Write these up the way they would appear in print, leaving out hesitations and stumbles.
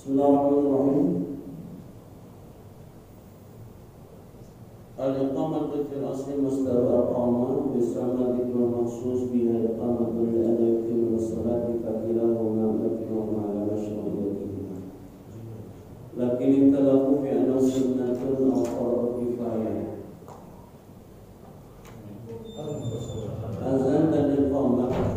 Bismillahirrahmanirrahim. Al-iqamatu fil asli masdar aqama bisama dzikru makhsus biha iqamatu li an yuqimu as-salati fa kilahuma mabniun ala mashru'iyyatihi. Lakin ikhtalafu fi anna sunnatun aw fardhu kifayah. Azan dan iqamah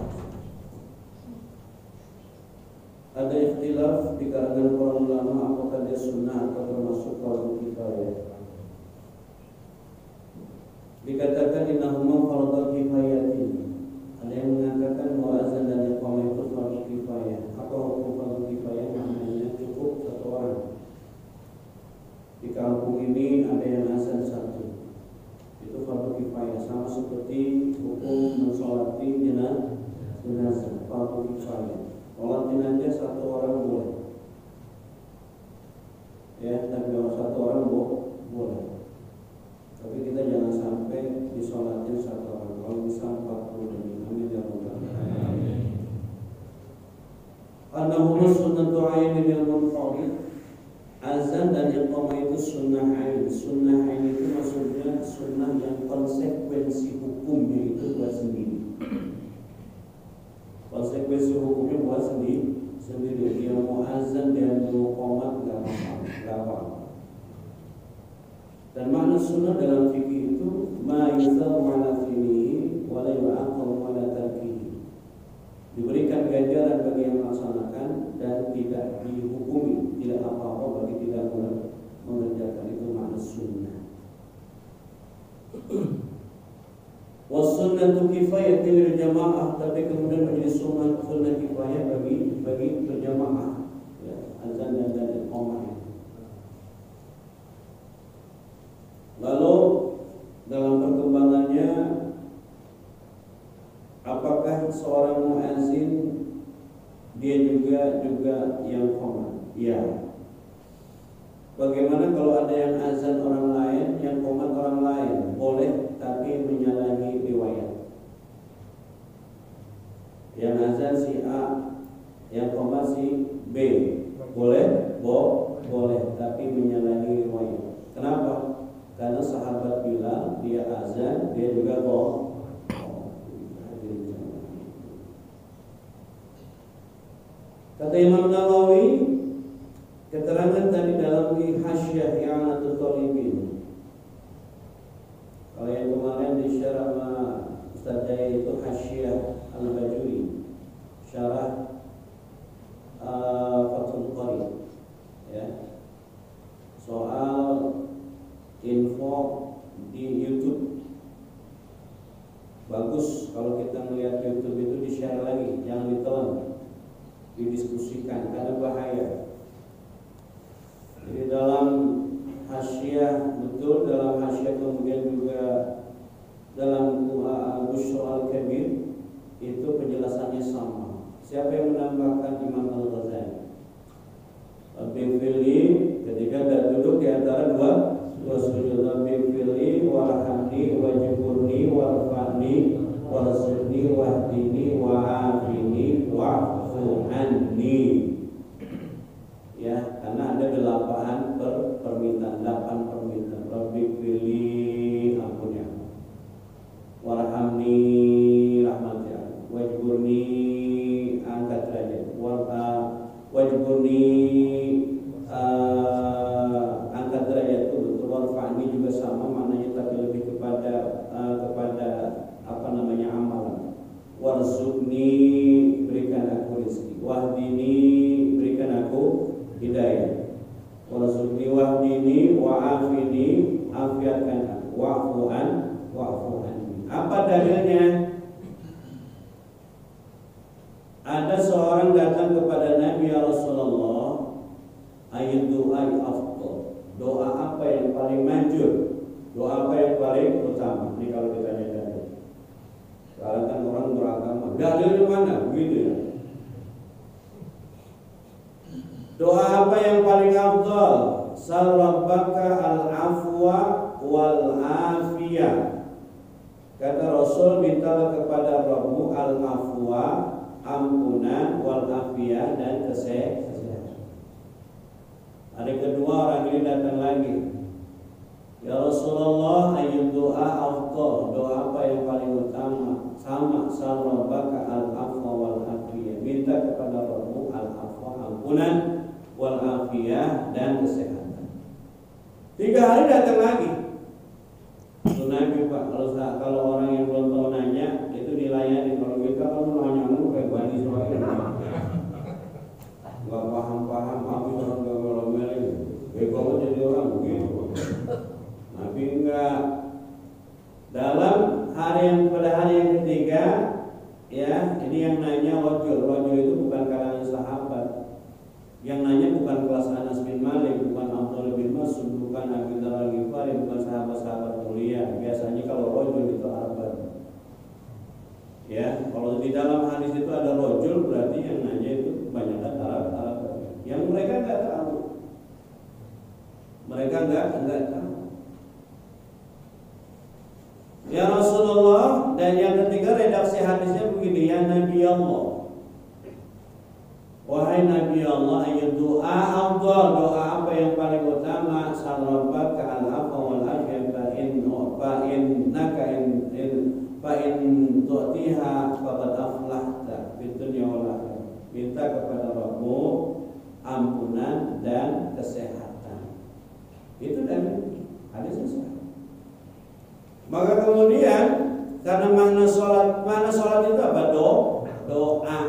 ada ikhtilaf di kalangan para ulama apakah dia sunnah atau termasuk fardhu kifayah. Dikatakan innahuma fardhu kifayatin. Ada yang mengatakan bahwa azan dan iqamah itu fardhu kifayah. Apa hukum fardhu kifayah? Maknanya cukup satu orang. Di kampung ini ada yang azan satu, itu fardhu kifayah, sama seperti hukum mensolati jenazah, fardhu kifayah. Sholat jenazah satu orang boleh, ya, tapi kalau satu orang boleh. Tapi kita jangan sampai disolatin satu orang. Kalau bisa 40 demi. Amin ya rabbal alamin. Annahu sunnatu ainin al-munfarid. Azan dan iqamah itu sunnah ain. Sunnah ain itu maksudnya sunnah yang konsekuensi hukumnya itu buat sendiri. Konsekuensi hukumnya buat sendiri. Dia mau azan dan mau qomat enggak apa-apa. Dan makna sunnah dalam fikih itu ma yusabu ala fi'lihi wa la yu'aqabu ala tarkihi. Diberikan ganjaran bagi yang melaksanakan dan tidak dihukumi, tidak apa-apa bagi tidak mengerjakan. Itu makna sunnah. Was-sunnatu kifayatin lil jamaah, tapi kemudian menjadi sunnah kifayah bagi berjamaah, ya, azan dan iqamah. Lalu dalam perkembangannya, apakah seorang muazzin dia juga yang qomat? Ya. Bagaimana kalau ada yang azan orang lain, yang qomat orang lain? Boleh, tapi menyalahi riwayat. Yang azan si A, yang qomat si B. Boleh? Boleh, tapi menyalahi riwayat. Kenapa? Karena sahabat bilang dia azan, dia juga Kata Imam Nawawi, keterangan tadi dalam di Hasyiah I'anatul Talibin. Kalau yang kemarin di syarah Ustaz Jaya itu Hasyiah Al-Bajuri, syarah Fathul Qari, ya, soal info di YouTube. Bagus kalau kita melihat YouTube itu di-share lagi, jangan ditelan, didiskusikan karena bahaya. Jadi dalam hasyiah, betul dalam hasyiah, kemudian juga dalam Bushra Al-Kabir itu penjelasannya sama. Siapa yang menambahkan? Imam Al-Ghazali. Bifili ketika duduk di antara dua sujud, bifili warhamni wajibuni warfa'ni warzuqni wahdini wa'afini wa'fu anni. Ya, karena ada 8 permintaan. Rabbi pilih ampunnya, warhamni rahmatnya, wajburni angkat derajat, wajburni angkat derajat itu betul. Warfa'ni juga sama maknanya, tapi lebih kepada amalan. Warzuqni, berikan aku rezeki. Wahdini, berikan aku hidayah. Warzuqni wahdini wa'afini, afiatkan aku. Wa'fu anni. Apa dalilnya? Ada seorang datang kepada Nabi, ya Rasulullah, ayat doa afdal. Doa apa yang paling manjur? Doa apa yang paling utama? Ini kalau kita dalil. Sekarang kan orang beragama, dalilnya mana? Begitu ya. Doa apa yang paling afdal? Sal rabbaka al-afwa wal afiyah. Kata Rasul, mintalah kepada Rabbu al-afwa, ampunan, wal afiyah, dan kesehatan. Hari kedua orang ini datang lagi. Ya Rasulullah, ayyud doa afdal, doa apa yang paling utama? Sama, sarrabaka al-afwa wal afiyah. Minta kepada Rabbmu al-afwa, ampunan, wal afiyah, dan kesehatan. 3 hari datang lagi. Itu Nabi Pak, kalau orang yang belum tahu nanya itu dilayani. Kalau kita kan nanya mulu kayak Bani Israil. Gak paham-paham, aku orang gak melomel. Kamu jadi orang begitu. Nabi enggak. Dalam pada hari yang ketiga, ya, ini yang nanya rojul itu bukan kalangan sahabat. Yang nanya bukan kelas Anas bin Malik, bukan Abdullah bin Mas'ud, bukan Abi Dzar Al-Ghifari, bukan sahabat-sahabat mulia. Biasanya kalau rojul itu Arab. Ya, kalau di dalam hadis itu ada rojul, berarti yang nanya itu kebanyakan Arab. Yang mereka enggak tahu. Mereka enggak tahu. Ya Rasulullah, dan yang ketiga redaksi hadisnya begini, ya Nabi Allah, wahai Nabi Allah, ayyud doa afdal, doa apa yang paling utama? Sarrabaka al-afwa wal afiyah, fa in tu'tiha faqad aflahta fid dunya wal akhirah. Minta kepada Rabbmu ampunan dan kesehatan. Itu dari hadis sahih. Maka kemudian karena makna sholat itu apa? Doa.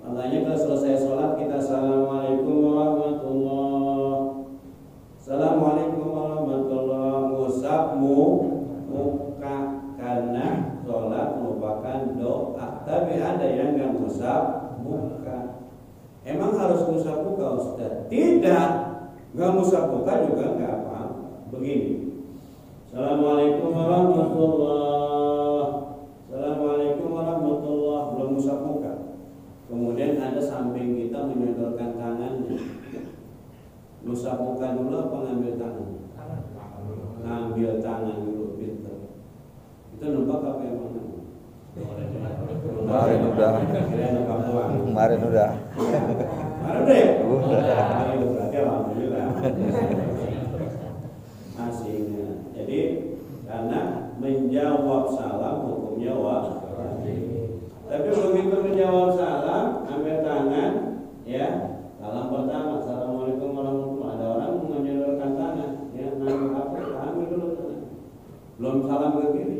Makanya kalau selesai sholat kita assalamualaikum warahmatullah, assalamualaikum warahmatullah, ngusap muka, karena sholat merupakan doa. Tapi ada yang nggak ngusap muka. Emang harus ngusap muka Ustaz? Tidak, nggak ngusap muka juga nggak apa-apa. Begini. Assalamualaikum warahmatullah. Assalamualaikum warahmatullah. Belum ngusap muka. Kemudian ada samping kita menyodorkan tangannya. Ngusap muka dulu apa ngambil tangan? Ngambil tangan dulu, pinter. Itu numpak apa yang mana? Kemarin udah. Kemarin udah. Berarti alhamdulillah. Masih. Jadi karena menjawab salam hukumnya wajib. Tapi begitu menjawab salam, ambil tangan, ya, salam pertama, assalamualaikum warahmatullahi. Ada orang menyodorkan tangan, ya, ngambil apa? Ambil dulu tangan. Belum salam ke kiri.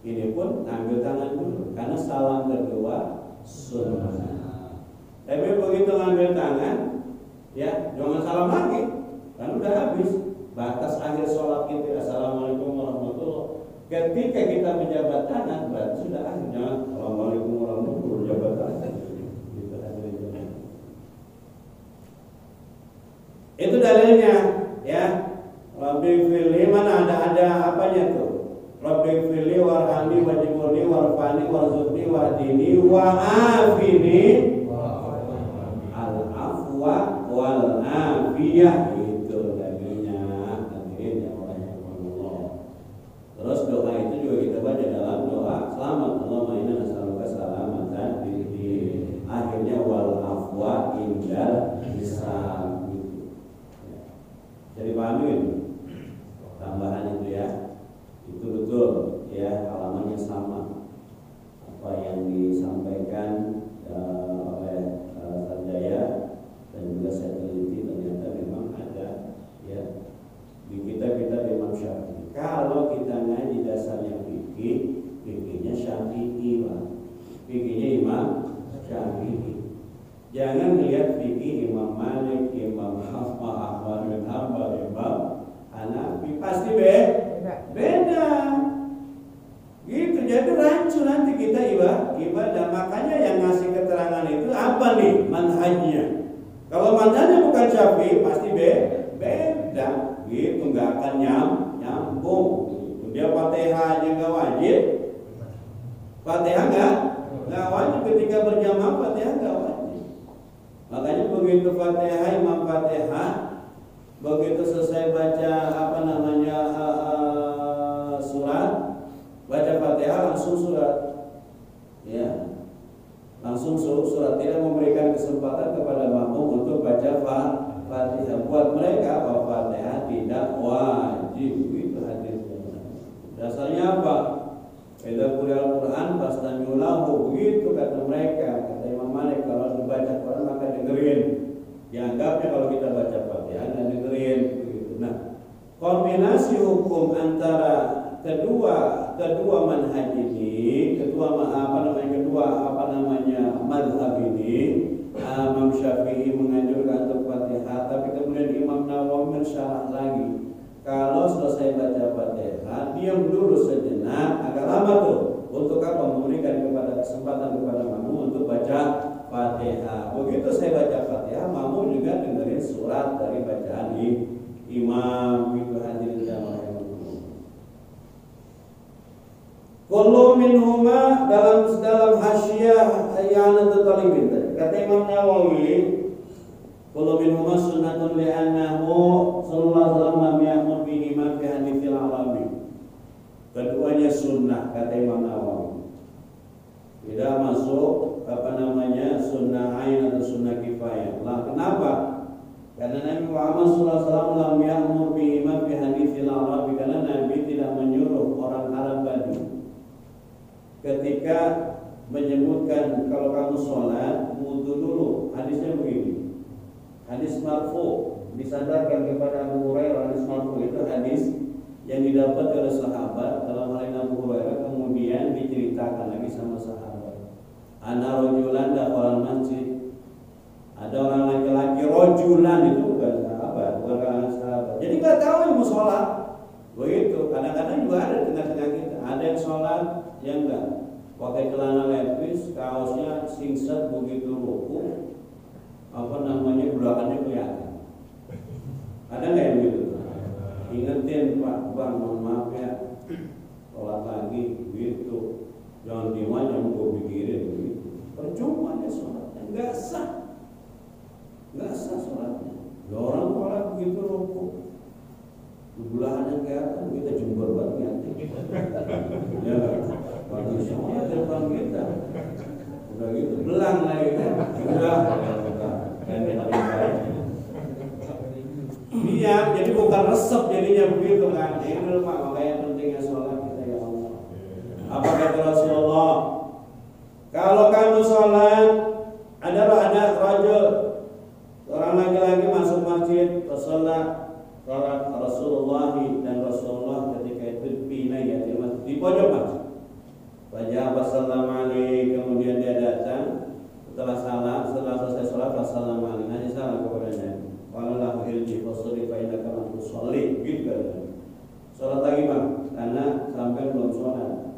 Ini pun ambil tangan dulu, karena salam kedua sunnah. Tapi begitu ngambil tangan, ya, jangan salam lagi, kan udah habis. Batas akhir sholat kita assalamualaikum warahmatullahi. Ketika kita menjabat tangan berarti sudah akhirnya assalamualaikum warahmatullahi jabat tangan. Itu dalilnya, ya. Rabbi fili, mana ada apanya tuh? Rabbi fili warhami wajibuni warfani warzudni wahdini wa'afini al-afwa wal afiyah. Itu dalilnya. Terus doa itu juga kita baca dalam doa selamat. Allahumma inna nas'aluka salamatan di akhirnya wal afwa indal hisab. Jadi pahami itu tambahan itu ya. Itu betul ya, halamannya sama apa yang disampaikan oleh Sarjaya dan juga saya teliti, ternyata memang ada ya di kita Imam Syafi'i. Kalau kita ngaji dasarnya fikih, fikihnya Syafi'i, Pak. Fikihnya Imam Syafi'i. Jangan lihat fikih Imam Malik, Imam Ahmad bin Hanbal, Imam Hanafi, pasti beda. Gitu, jadi rancu nanti kita ibadah. Makanya yang ngasih keterangan itu apa nih manhajnya? Kalau manhajnya bukan Syafi'i, pasti beda. Gitu, nggak akan nyambung. Dia Fatihah aja nggak wajib. Fatihah nggak wajib, ketika berjamaah Fatihah nggak wajib. Makanya begitu Fatihah, Imam Fatihah, begitu selesai baca surat, baca Fatihah langsung surat. Ya. langsung surat, tidak memberikan kesempatan kepada makmum untuk baca Fatihah. Buat mereka Fatihah tidak wajib, itu hadisnya. Dasarnya apa? Idza quri'al Qur'an fastami'u lahu, begitu kata mereka, kata Imam Malik, kalau dibaca Quran maka dengerin. Dianggapnya kalau kita baca Fatihah dan dengerin begitu. Nah, kombinasi hukum antara kedua manhaj ini, kedua mazhab ini, Imam Syafi'i menganjurkan untuk Fatihah, tapi kemudian Imam Nawawi mensyarah lagi. Kalau selesai baca Fatihah, diam dulu sejenak, agak lama tuh. Untuk apa? Memberikan kesempatan kepada makmum untuk baca Fatihah. Begitu saya baca Fatihah, makmum juga dengerin surat dari bacaan imam. Itu hadirin jamaah. Kullu minhuma dalam hasyiah I'anatul Talibin. Kata Imam Nawawi, kullu minhuma sunnatun li'annahu sallallahu alaihi wasallam lam ya'mur bihi ma fi haditsil Arabi. Keduanya sunnah, kata Imam Nawawi. Tidak masuk sunnah ain atau sunnah kifayah. Lah kenapa? Karena Nabi Muhammad sallallahu alaihi wasallam lam ya'mur bihi ma fi haditsil Arabi, karena Nabi tidak menyuruh orang Arab Badui ketika menyebutkan kalau kamu sholat wudu dulu. Hadisnya begini, hadis marfu, disandarkan kepada Abu Hurairah. Hadis marfu itu hadis yang didapat oleh sahabat dalam hal ini Abu Hurairah, kemudian diceritakan lagi sama sahabat. Ana rajulan dakhala masjid, ada orang laki-laki, rajulan itu bukan sahabat, bukan kalangan sahabat. Jadi nggak tahu yang mau sholat. Begitu, kadang-kadang juga ada di tengah-tengah kita, ada yang sholat, yang enggak pakai celana levis, kaosnya singset begitu ruku, belakangnya kelihatan. Ada nggak yang begitu? Ingetin Pak, Bang, mohon maaf ya, sholat lagi gitu, jangan diam aja mau pikirin begitu. Percuma dia sholatnya, nggak sah sholatnya. Ya orang sholat begitu ruku, belahannya kelihatan, kita jember banget ya, bagi semua depan kita udah gitu, belang lagi kan, udah iya, jadi bukan resep jadinya begitu kan. Ini dulu Pak, makanya pentingnya sholat kita ya Allah. Apa kata Rasulullah? Kalau kamu sholat, ada rajul, orang laki-laki masuk masjid, sholat Rasulullah, dan Rasulullah ketika itu pinayah di pojok masjid. Wajah wassalamualaikum, kemudian dia datang setelah selesai sholat, wassalamualaikum, nanya salam kepadanya. Walallahu ilji fasoli fa'inaka man tusolli, gitu kan. Sholat lagi Bang, karena sampai belum sholat.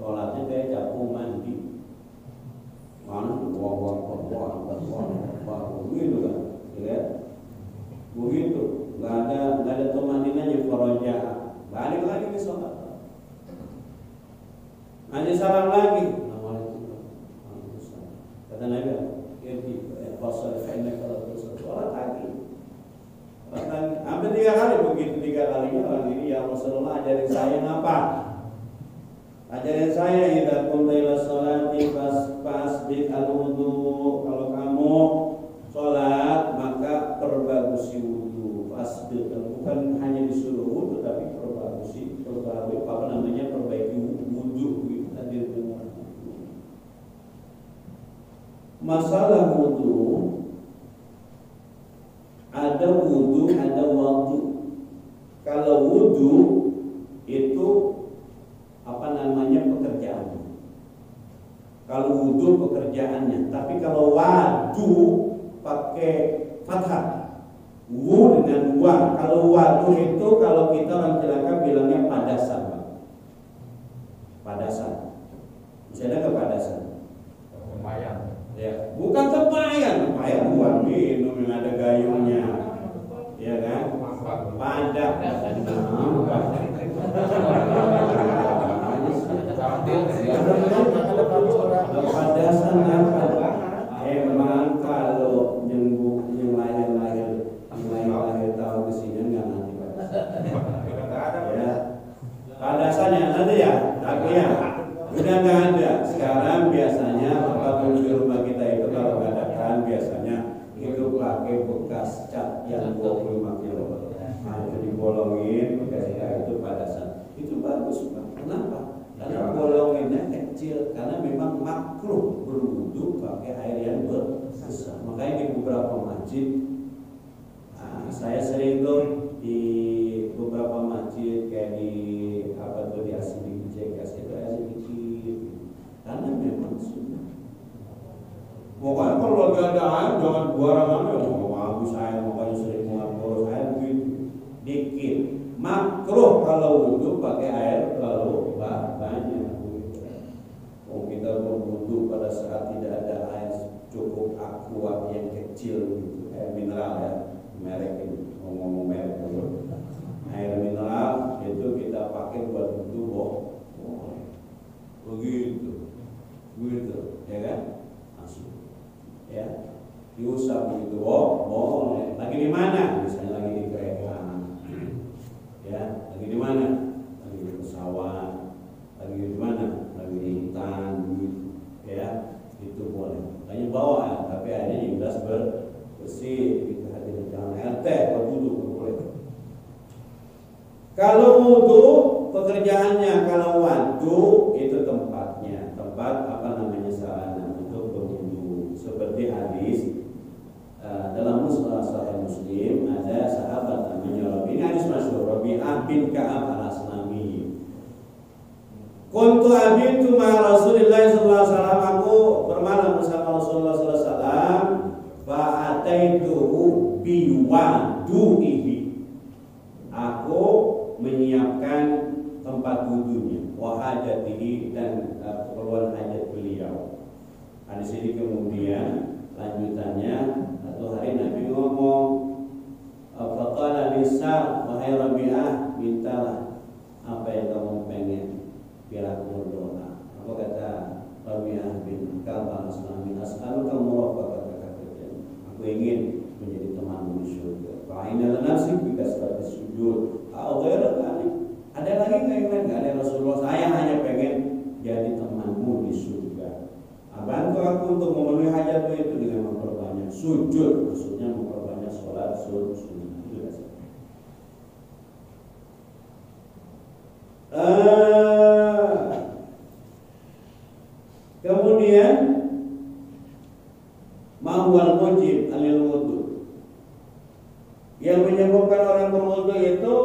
Sholatnya kayak capung mandi. Mana begitu kan, ya. Begitu, nggak ada tumaninanya, faraja. Balik lagi ke sholat. Nanti salam lagi. Kata Nabi, sholat lagi. Hampir 3 kali begitu. 3 kalinya orang ini, ya Rasulullah, ajarin saya apa? Ajarin saya, idza qumta ila sholati fasbit al-wudu. Kalau kamu sholat maka perbagusi wudu. Fasbit, bukan hanya disuruh wudu, tapi perbaiki wudu. Masalah wudu, ada wudu, ada wadu. Kalau wudu itu pekerjaannya. Kalau wudu pekerjaannya, tapi kalau wadu pakai fathah. Wu dengan wa. Kalau wadu itu kalau kita orang Cilacap bilangnya padasan. Padasan. Misalnya ke padasan. Lumayan. Ya, bukan tempayan buat minum yang ada gayungnya, ya kan? Padak, padasan apa? Emang kalau yang lahir tahu kesini nggak nanti padasan. Ya, padasannya nanti ya, tapi ya. sudah nggak ada. Sekarang biasanya tempat wudhu di rumah kita itu kalau nggak ada kan biasanya itu pakai bekas cat yang 25 kilo. Nah, itu dibolongin bekas cat itu padasan. Itu bagus Pak. Kenapa? Karena bolonginnya kecil. Karena memang makruh berwudhu pakai air yang besar. Makanya di beberapa masjid, saya sering tuh di beberapa masjid kayak di apa tuh di Asli JKS itu air kecil. Karena memang sunnah. Makanya kalau lagi ada air jangan buaran ya mau habis air, makanya sering boros air begitu. Dikit. Makruh kalau wudhu pakai air terlalu banyak. Oh, kita berwudhu pada saat tidak ada air cukup aqua yang kecil gitu, air mineral ya, merek ini, ngomong merek dulu. Air mineral itu kita pakai buat wudhu, begitu, ya kan? Langsung, ya, diusap begitu, boleh. Lagi di mana? Misalnya lagi di kereta. Ya, lagi di mana? Lagi di pesawat, lagi di mana? Lagi di hutan, ya, itu boleh. Makanya bawa, tapi airnya yang jelas bersih, gitu. Jangan air teh, wudhu boleh. Kalau wudhu, pekerjaannya kalau wadhu itu tempatnya, tempat apa namanya sarana untuk berwudhu. Seperti hadis dalam Sahih Muslim ada sahabat namanya Rabi, ini hadis masyhur, Rabi'ah bin Ka'ab al-Aslami. Kuntu abitu ma Rasulillah sallallahu alaihi wasallam, aku bermalam bersama Rasulullah sallallahu alaihi wasallam, fa ataituhu biwadu'ihi. Aku menyiapkan tempat wudunya, wa hajatihi, dan keperluan hajat beliau. Hadis ini kemudian lanjutannya satu hari Nabi ngomong, faqala bisa, wahai Rabi'ah, mintalah apa yang kamu pengen biar aku berdoa. Apa kata Rabi'ah bin Ka'ab al-Aslami, as'aluka murafaqataka fil jannah. Aku ingin menjadi temanmu di surga. Fa'inna nafsi bika sebagai sujud. Ada lagi nggak yang lain? Nggak ada. Rasulullah, saya hanya pengen jadi temanmu di surga. Bantu aku untuk memenuhi hajatmu itu dengan memperbanyak sujud, maksudnya memperbanyak sholat sunnah. Itu kemudian mahwal mujib alil wudu, yang menyebabkan orang berwudu itu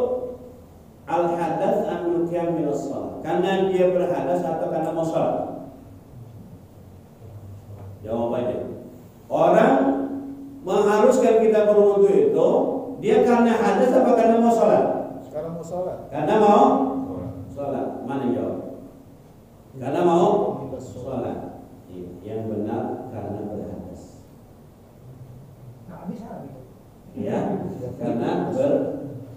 al hadas an yukamil shalah, karena dia berhadas atau karena mau salat. Jawabannya, orang mengharuskan kita berwudu itu dia karena hadas apa karena mau sholat? Sekarang mau sholat. Karena mau sholat. Mana jawab? Karena mau sholat. Yang benar karena berhadas. Ya, karena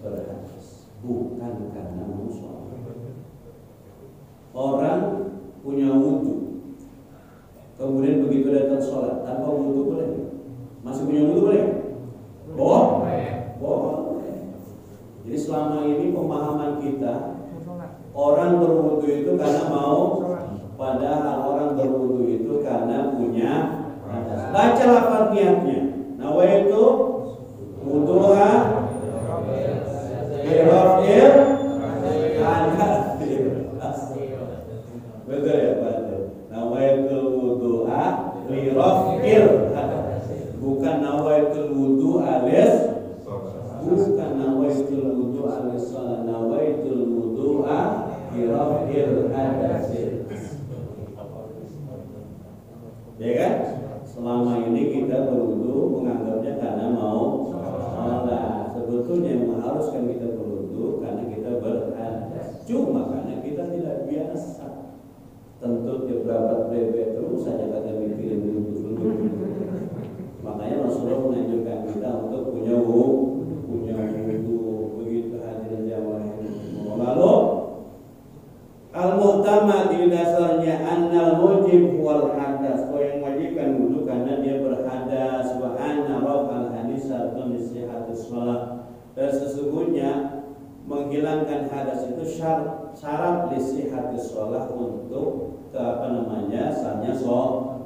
berhadas, bukan karena mau sholat. Orang punya wudu, kemudian begitu datang sholat tanpa wudu boleh? Masih punya wudu boleh? Boleh. Jadi selama ini pemahaman kita, orang berwudu itu karena mau, padahal orang berwudu itu karena punya hadas. Baca lafaz niatnya. Nawaitu wudu'a biraf'il hadas. Betul ya Pak? Nawaitul wudu'a biraf'il hadas. Bukan nawaitul wudu alias, bukan nawaitul wudu alias salat, nawaitul wudu'a biraf'il hadas. Ya kan? Selama ini kita berwudu menganggapnya karena mau sholat. Sebetulnya yang mengharuskan kita berwudu karena kita berhadas. Cuma karena kita tidak biasa. Tentu beberapa bebek terus saja kata mikirin dulu. Makanya Rasulullah menganjurkan kita untuk punya wudu. Begitu hadirin jamaah. Lalu al-muhtamad di dasarnya annal mujib wal hadas. Yang wajibkan wudu karena dia berhadas, wa anna raf'al hadis atau nasihatus shalah. Dan sesungguhnya menghilangkan menghilangkan hadas itu syarat lisihati sholat untuk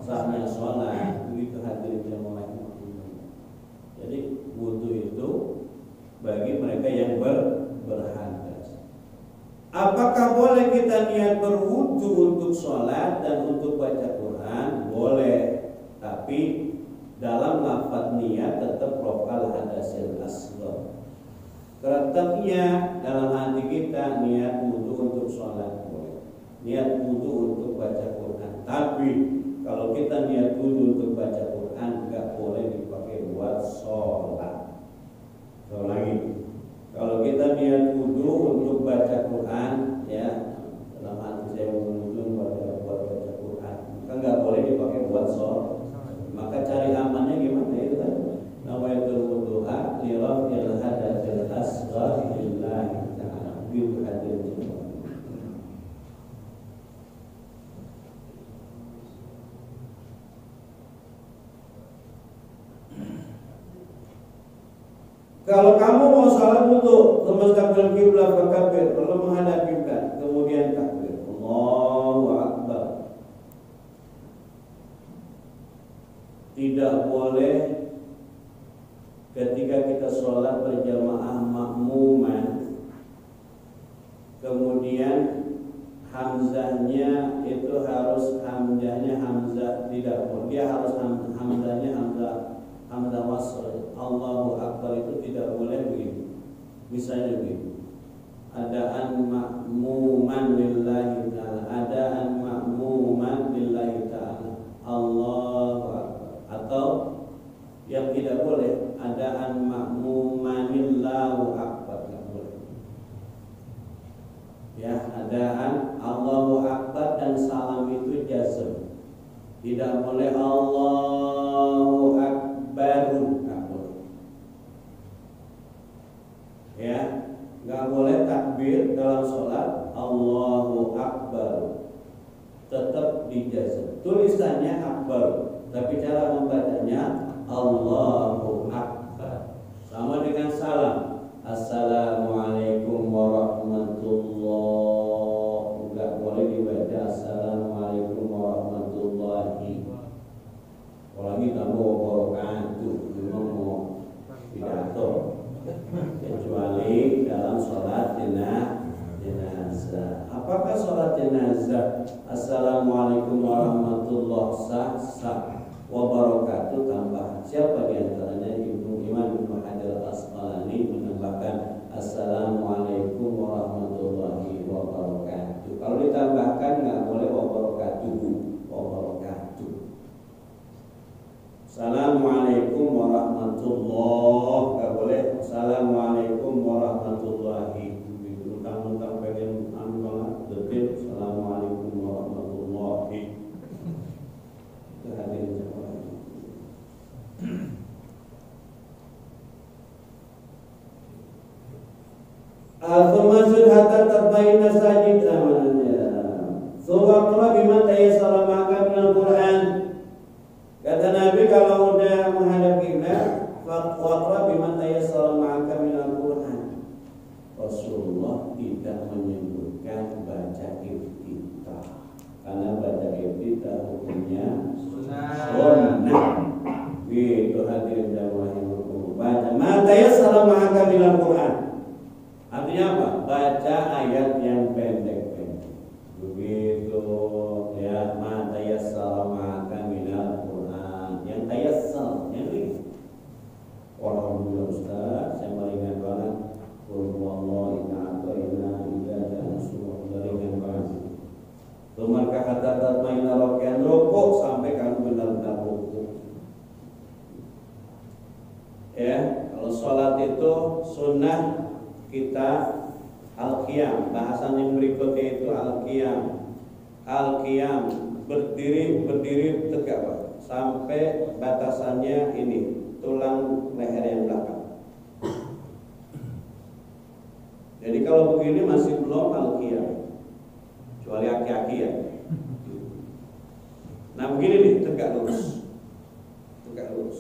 sahnya sholat. Begitu hadirin jamaah. Jadi wudu itu bagi mereka yang berhadas. Apakah boleh kita niat berwudu untuk sholat dan untuk baca Quran? Boleh, tapi dalam lafaz niat tetap raf'al hadasil asghar. Tetapnya dalam hati kita niat wudu untuk sholat boleh, niat wudu untuk baca Quran. Tapi kalau kita niat wudu untuk baca Quran nggak boleh dipakai buat sholat. Lagi, kalau kita niat wudu untuk baca Quran, ya dalam hati saya wudu buat baca Quran, maka nggak boleh dipakai buat sholat. Maka cari amannya gimana itu kan? Nawaitul wudu'a li raf'il hadatsil asghar lillahi ta'ala. Gitu hadirin. Kalau kamu mau salat wudu, mustaqbil kiblat fakabir, perlu menghadap kiblat, kemudian takbir. Allahu akbar. Tidak boleh ketika kita sholat berjamaah makmuman kemudian hamzahnya itu harus hamzah tidak boleh, dia harus hamzahnya hamzah wasl. Allahu akbar itu tidak boleh begitu. Misalnya begitu, adaan makmuman lillahi ta'ala, adaan makmuman lillahi ta'ala, Allahu akbar. Atau yang tidak boleh, adaan makmumanillahu akbar, tidak boleh. Ya, adaan Allahu akbar dan salam itu jazm. Tidak boleh Allahu akbar, tidak boleh. Ya, nggak boleh takbir dalam sholat Allahu akbar, tetap dijazm. Tulisannya akbar, tapi cara membacanya Allahu akbar. Sama dengan salam, Assalamualaikum warahmatullahi. Enggak boleh dibaca Assalamualaikum warahmatullahi. Apalagi kamu wabarakatuh, memang mau pidato. Kecuali dalam sholat jenazah. Apakah sholat jenazah Assalamualaikum warahmatullahi sah wabarakatuh tambah? Siapa di antaranya? Imam Ibnu Hajar Al-Asqalani menambahkan Assalamualaikum warahmatullahi wabarakatuh. Kalau ditambahkan nggak boleh wabarakatuh. Assalamualaikum warahmatullahi, nggak boleh Assalamualaikum warahmatullahi. Mentang-mentang pengen banget detil Assalamualaikum warahmatullahi. Hadirin jamaah. Al-Masjid hatta tabayna sajid amannya. Suwaqra bima tayassara ma'aka minal Qur'an. Kata Nabi, kalau udah menghadap kiblat, waqra bima tayassara ma'aka minal Qur'an. Rasulullah tidak menyebutkan baca iftitah, karena baca iftitah hukumnya sunnah. Gitu hadirin jamaah yang baca ma tayassara ma'aka minal Qur'an. Artinya apa? Baca ayat yang pendek-pendek. Begitu ya, ma tayassara ma'aka minal Qur'an. Yang tayassar, yang ini. Alhamdulillah Ustaz, saya meringan banget. Wallahu ta'ala ila semua meringan banget. Tumar kata tatmaina rokian rukuk sampai kamu benar-benar rukuk. Ya, kalau sholat itu sunnah kita al-qiyam. Bahasan yang berikutnya itu al-qiyam. Al-qiyam berdiri tegak Pak, sampai batasannya ini tulang leher yang belakang. Jadi kalau begini masih belum al-qiyam, kecuali aki-aki ya. Nah begini nih, tegak lurus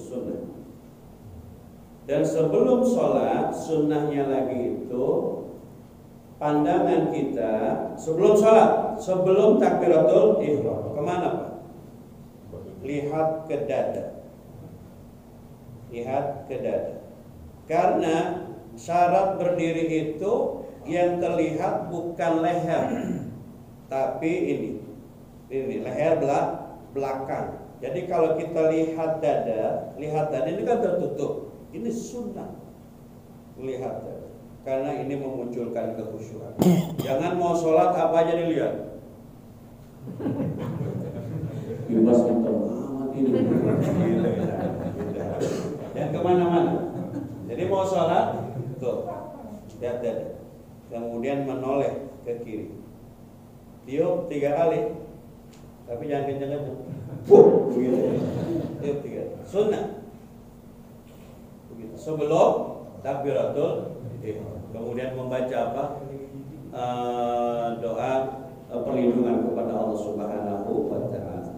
sunnah. Dan sebelum sholat sunnahnya lagi itu pandangan kita sebelum sholat, sebelum takbiratul ihram, kemana Pak? Lihat ke dada. Lihat ke dada. Karena syarat berdiri itu yang terlihat bukan leher, tapi ini leher belakang. Jadi kalau kita lihat dada ini kan tertutup. Ini sunnah melihat dada, karena ini memunculkan kekhusyuan. Jangan mau sholat apa aja dilihat. Bebas kita amat ini. Dan kemana-mana. Jadi mau sholat, tuh lihat dada. Kemudian menoleh ke kiri. Tiup 3 kali. Tapi jangan kencang-kencang. Begitu. Tiup 3. Sunnah. Begitu. Sebelum takbiratul ihram. Kemudian membaca apa? Doa perlindungan kepada Allah Subhanahu wa taala.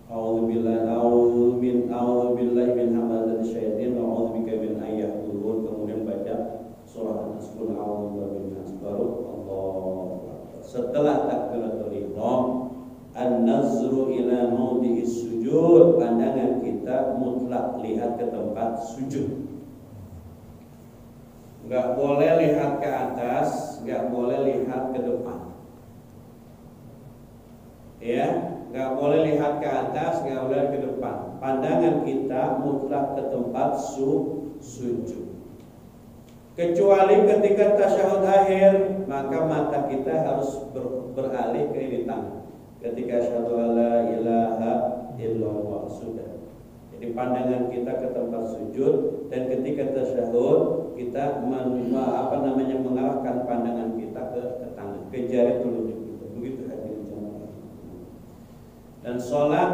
A'udzu billahi min hamazati syaitan wa a'udzu bika min an yahdurun. Kemudian baca surah An-Nas, qul a'udzu birabbin nas, baru Allah. Setelah takbiratul ihram, an-nazru ila mawdi'is sujud, pandangan kita mutlak lihat ke tempat sujud. Enggak boleh lihat ke atas, enggak boleh lihat ke depan. Ya, enggak boleh lihat ke atas, enggak boleh ke depan. Pandangan kita mutlak ke tempat sujud. Kecuali ketika tasyahud akhir, maka mata kita harus beralih ke ini tangan. Ketika asyhadu alla ilaha illallah, sudah. Jadi pandangan kita ke tempat sujud, dan ketika tasyahud kita mengarahkan pandangan kita ke tangan, ke jari telunjuk kita. Begitu hadirin jamaah. Dan sholat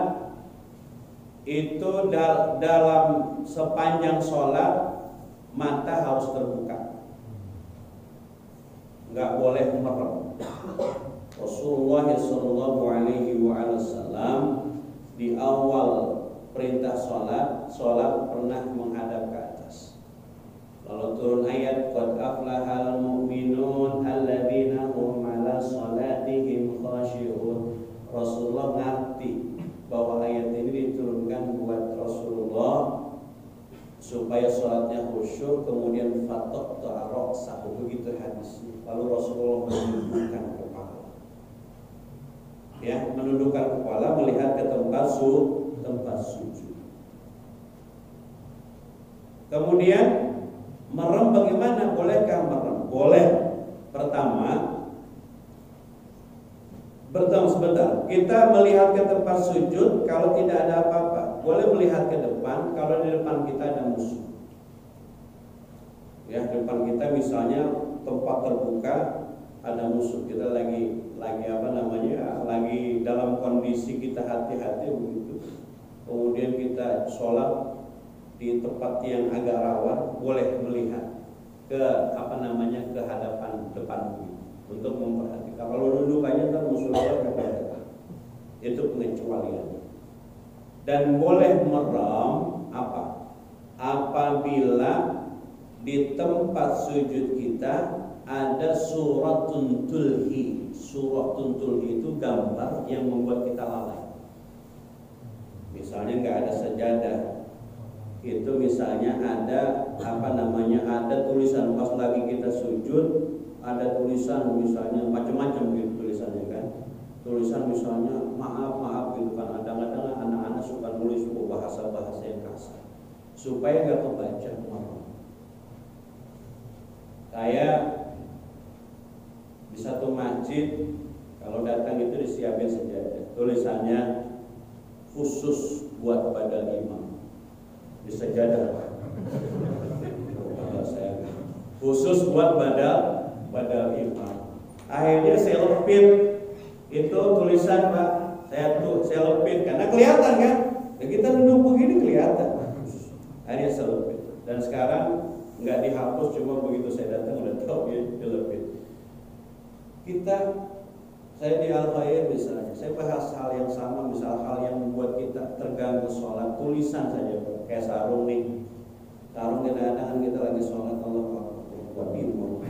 itu dalam sepanjang sholat mata harus terbuka, nggak boleh merem. Rasulullah Shallallahu Alaihi Wasallam di awal perintah sholat pernah menghadap ke atas. Lalu turun ayat qad aflahal mu'minun alladzina hum 'ala sholatihim khashi'un. Rasulullah ngerti bahwa ayat ini diturunkan buat Rasulullah supaya sholatnya khusyuk, kemudian fatok ta'arok sahu, begitu hadisnya. Lalu Rasulullah menundukkan kepala, ya, menundukkan kepala melihat ke tempat sujud. Kemudian merem bagaimana? Bolehkah merem? Boleh. Pertama sebentar, kita melihat ke tempat sujud kalau tidak ada apa-apa. Boleh melihat ke depan kalau di depan kita ada musuh. Ya, depan kita misalnya tempat terbuka, ada musuh, kita lagi lagi dalam kondisi kita hati-hati begitu. Kemudian kita sholat di tempat yang agak rawan, boleh melihat ke ke hadapan depan begitu, untuk memperhatikan. Kalau duduk aja ntar musuh kita datang. Itu pengecualian. Dan boleh merem apabila di tempat sujud kita ada suratun tulhi. Suratun tulhi itu gambar yang membuat kita lalai. Misalnya nggak ada sajadah, itu misalnya ada ada tulisan pas lagi kita sujud, ada tulisan misalnya macam-macam gitu tulisannya kan. Tulisan misalnya maaf gitu kan. Kadang-kadang anak-anak suka nulis bahasa-bahasa yang kasar supaya nggak kebaca orang. Kayak di satu masjid kalau datang itu disiapin sajadah, tulisannya khusus buat badal imam di sajadah. Khusus buat badal imam. Akhirnya saya lepit itu tulisan Pak, saya lepit karena kelihatan kan. Ya, kita duduk begini kelihatan. Akhirnya saya lepit. Dan sekarang nggak dihapus, cuma begitu saya datang udah tahu ya dilepit. Saya di Al-Khair misalnya, saya bahas hal yang sama, misal hal yang membuat kita terganggu sholat, tulisan saja kayak sarung nih. Sarung kadang-kadang kita lagi sholat, Allah buat bingung.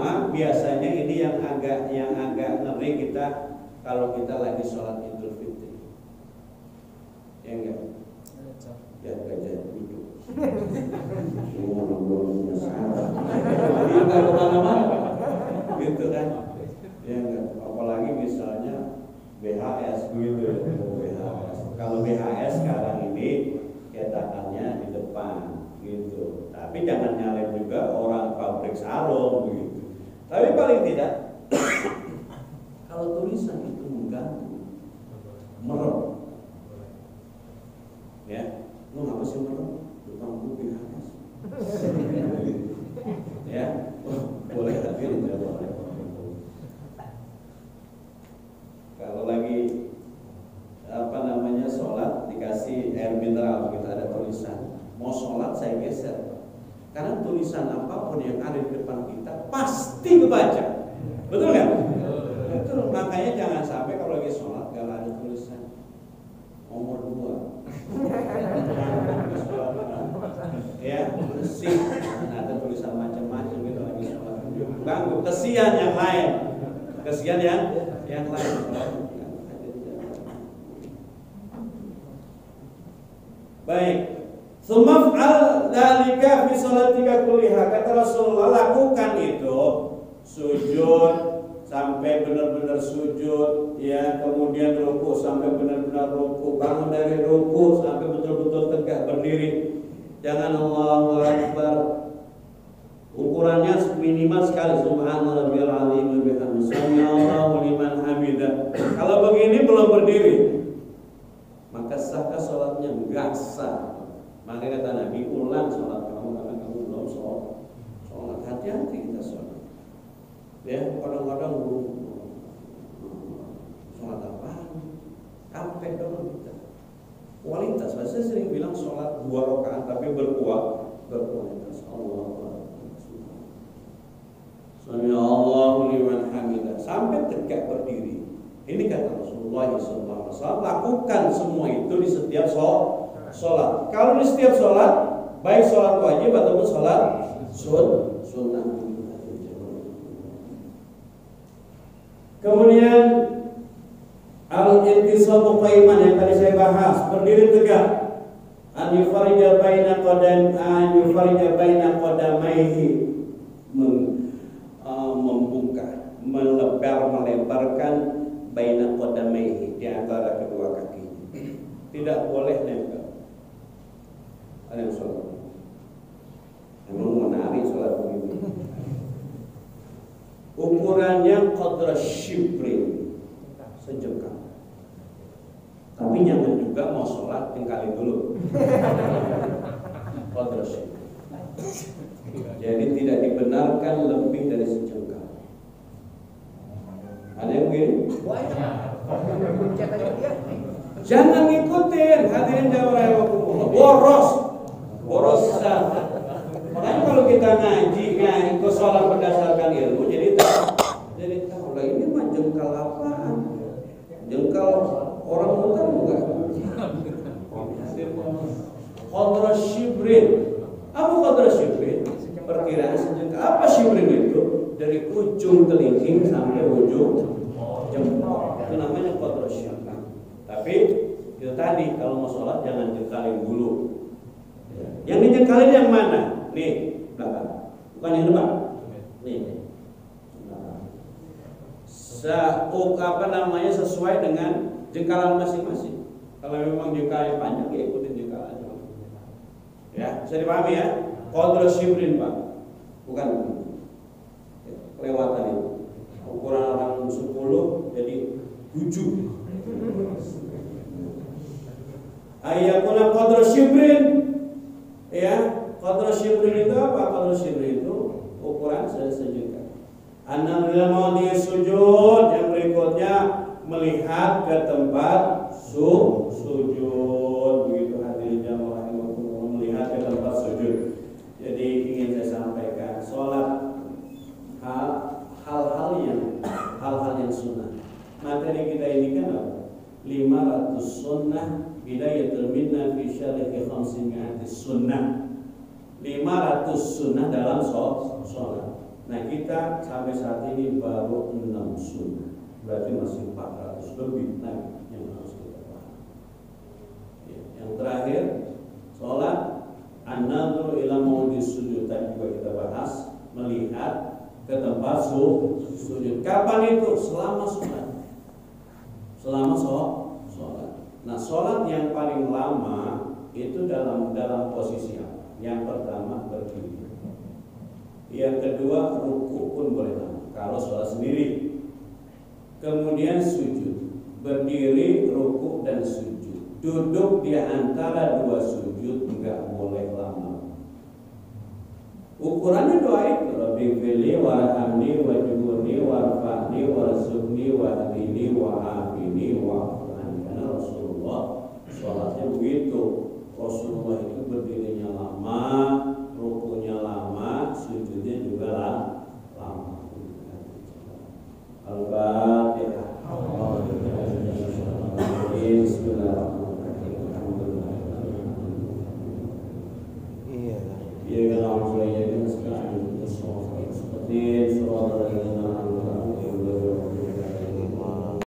Cuma biasanya ini yang agak ngeri kita kalau kita lagi sholat Idul Fitri. Ya enggak? Ya enggak duduk. Semua orang salah. Dia enggak kemana-mana. Gitu kan? Ya enggak. Apalagi misalnya BHS gitu. BHS. Kalau BHS sekarang ini cetakannya di depan gitu. Tapi jangan nyalain juga orang pabrik sarung gitu. Tapi paling tidak kalau tulisan itu mengganggu, merem. Ya, lu ngapa sih merem? Depan lu BHS. Ya, boleh hadir ya boleh. Kalau lagi sholat dikasih air mineral, kita ada tulisan. Mau sholat saya geser. Karena tulisan apapun yang ada di depan kita pasti kebaca. Betul nggak? Betul. Makanya jangan sampai kalau lagi sholat gak ada tulisan nomor 2. Ya, bersih. Ada tulisan macam-macam gitu lagi sholat. Ganggu. Kesian yang lain. Kesian yang lain. Baik. Sumaf'al dzalika fi sholatika kulliha. Kata Rasulullah, lakukan itu sujud sampai benar-benar sujud, ya, kemudian ruku sampai benar-benar ruku, bangun dari ruku sampai betul-betul tegak berdiri. Jangan Allahu Akbar. Ukurannya minimal sekali, subhanallahil azim wa bihamdihi, sami'allahu liman hamidah. Kalau begini belum berdiri, maka sahkah sholatnya? Enggak sah. Maka kata Nabi, ulang sholat kamu karena kamu belum sholat. Hati-hati kita sholat. Ya, kadang-kadang sholat apaan? Capek dong kita. Kualitas, saya sering bilang sholat 2 rakaat tapi berkualitas. Allah. Sami'allahu liman hamidah. Sampai tegak berdiri. Ini kata Rasulullah SAW. Lakukan semua itu di setiap sholat. Kalau di setiap sholat, baik sholat wajib ataupun sholat sunnah. Kemudian al-intisabu qaiman yang tadi saya bahas, berdiri tegak. An yufarija baina qadamaihi, membungkah, melebarkan baina qadamaihi, di antara kedua kaki. Tidak boleh nempel. Ada yang sholat emang menari sholat begini. Ukurannya qadra syibrin, sejengkal. Tapi jangan juga mau sholat tinggalin dulu. Qadra syibrin. Jadi tidak dibenarkan lebih dari sejengkal. Ada yang begini? Jangan ngikutin, hadirin jamaah borosan. Makanya kalau kita ngaji ikut sholat berdasarkan ilmu, jadi tahu lah ini mah jengkal apaan? Jengkal orang muda enggak? Qadra syibrin. Apa qadra syibrin? Perkiraan sejengkal. Apa syibrin itu? Dari ujung kelingking sampai ujung jempol. Itu namanya qadra syibrin. Tapi itu tadi, kalau mau sholat jangan jengkalin dulu. Yang dijengkalin yang mana? Nih, belakang. Bukan yang depan. Nih. Sesuai dengan jengkalan masing-masing. Kalau memang jengkalnya panjang, ya ikutin jengkalannya. Ya, bisa dipahami ya? Qadra syibrin, Pak. Bukan kelewatan itu. Ukuran orang 10 jadi 7. Ayakuna qadra syibrin. Ya, qadra syibrin itu apa? Qadra syibrin itu ukuran sejengkal. An-nazar maudi sujud, yang berikutnya melihat ke tempat sujud. Begitu hadirin jamaah melihat ke tempat sujud. Jadi ingin saya sampaikan, sholat hal-hal yang sunnah. Materi kita ini kan apa? 500 sunnah bidayatul minnah fi syarhi 500 sunnah. 500 sunnah dalam sholat. Nah kita sampai saat ini baru 6 sunnah, berarti masih 400 lebih lagi yang harus kita paham. Ya, yang terakhir, sholat an-nadhru ila maudhi sujud, tadi juga kita bahas, melihat ke tempat sujud. Kapan itu? Selama sholat. Selama sholat. Nah sholat yang paling lama itu dalam posisi apa? Yang pertama berdiri. Yang kedua ruku pun boleh lama kalau sholat sendiri. Kemudian sujud, berdiri, ruku dan sujud. Duduk di antara dua sujud enggak boleh lama. Ukurannya doa itu, Rabbi fili warhamni wajburni warfa'ni warzuqni wahdini wa'afini wa'afani. Karena Rasulullah sholatnya begitu. Rasulullah itu berdirinya lama, rukunya lama, sujudnya juga lama. Al-Fatihah. Bismillahirrahmanirrahim.